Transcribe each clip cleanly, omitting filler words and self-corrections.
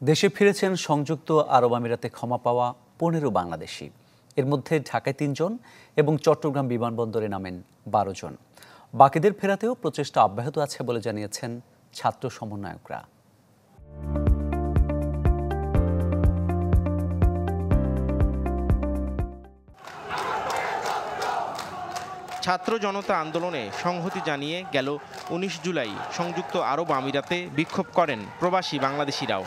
দেশে ফিরেছেন সংযুক্ত আরব আমিরাতে ক্ষমা পাওয়া ১৫ বাংলাদেশি। এর মধ্যে ঢাকায় ৩ জন এবং চট্টগ্রাম বিমানবন্দরে নামেন ১২ জন। বাকিদের ফেরাতেও প্রচেষ্টা অব্যাহত আছে বলে জানিয়েছেন ছাত্র সমন্বয়করা। ছাত্র জনতা আন্দোলনে সংহতি জানিয়ে গেল ১৯ জুলাই সংযুক্ত আরব আমিরাতে বিক্ষোভ করেন প্রবাসী বাংলাদেশিরাও।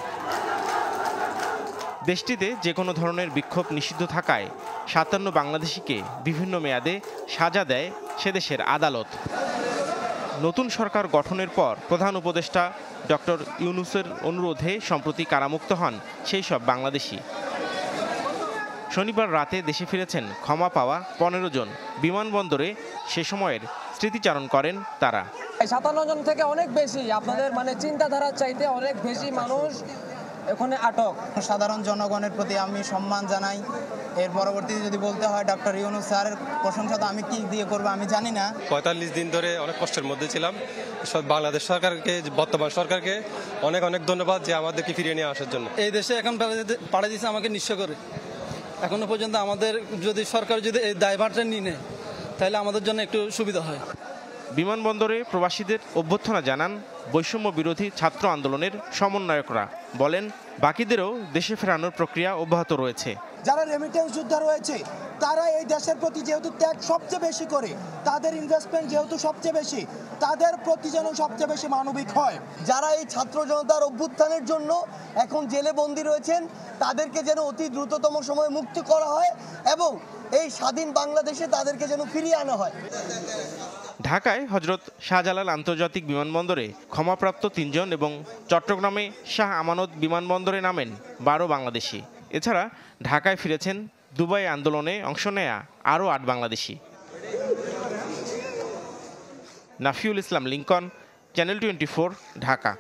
দেশটিতে যে কোনো ধরনের বিক্ষোভ নিষিদ্ধ থাকায় ৫৭ বাংলাদেশিকে বিভিন্ন মেয়াদে সাজা দেয় সেদেশের আদালত। নতুন সরকার গঠনের পর প্রধান উপদেষ্টা ডক্টর ইউনূসের অনুরোধে সম্প্রতি কারামুক্ত হন সেই সব বাংলাদেশি। শনিবার রাতে দেশে ফিরেছেন ক্ষমা পাওয়া ১৫ জন। বিমানবন্দরে সে সময়ের স্মৃতিচারণ করেন তারা। ৫৭ জন থেকে অনেক বেশি, আপনাদের চিন্তাধারার চাইতে অনেক বেশি মানুষ এখানে আটক। সাধারণ জনগণের প্রতি আমি সম্মান জানাই। এর পরবর্তীতে যদি বলতে হয় ডক্টর ইউনূস স্যারের প্রশংসা তো আমি কি দিয়ে করবো আমি জানি না। ৪৫ দিন ধরে অনেক কষ্টের মধ্যে ছিলাম। বাংলাদেশ সরকারকে, বর্তমান সরকারকে অনেক অনেক ধন্যবাদ যে আমাদেরকে ফিরিয়ে নিয়ে আসার জন্য। এই দেশে এখন পাঠিয়ে দিয়েছে আমাকে নিঃস্ব করে। এখনো পর্যন্ত আমাদের যদি সরকার যদি এই দায়ভারটা নিয়ে নেয় তাহলে আমাদের জন্য একটু সুবিধা হয়। বিমানবন্দরে প্রবাসীদের অভ্যর্থনা জানান বৈষম্য বিরোধী ছাত্র আন্দোলনের সমন্বয়করা। বলেন বাকিদেরও দেশে ফেরানোর প্রক্রিয়া অব্যাহত রয়েছে। যারা রেমিটেন্স যোদ্ধা রয়েছে তারা এই দেশের প্রতি যেহেতু ত্যাগ সবচেয়ে বেশি করে, তাদের ইনভেস্টমেন্ট যেহেতু সবচেয়ে বেশি, তাদের প্রতি যেন সবচেয়ে বেশি মানবিক হয়। যারা এই ছাত্র জনতার অভ্যুত্থানের জন্য এখন জেলে বন্দী রয়েছেন তাদেরকে যেন অতি দ্রুততম সময়ে মুক্তি করা হয় এবং এই স্বাধীন বাংলাদেশে তাদেরকে যেন ফিরিয়ে আনা হয়। ঢাকায় হজরত শাহজালাল আন্তর্জাতিক বিমানবন্দরে ক্ষমাপ্রাপ্ত ৩ জন এবং চট্টগ্রামে শাহ আমানত বিমানবন্দরে নামেন ১২ বাংলাদেশি। এছাড়া ঢাকায় ফিরেছেন দুবাই আন্দোলনে অংশ নেয়া আরও ৮ বাংলাদেশি। নাফিউল ইসলাম লিংকন, চ্যানেল 24, ঢাকা।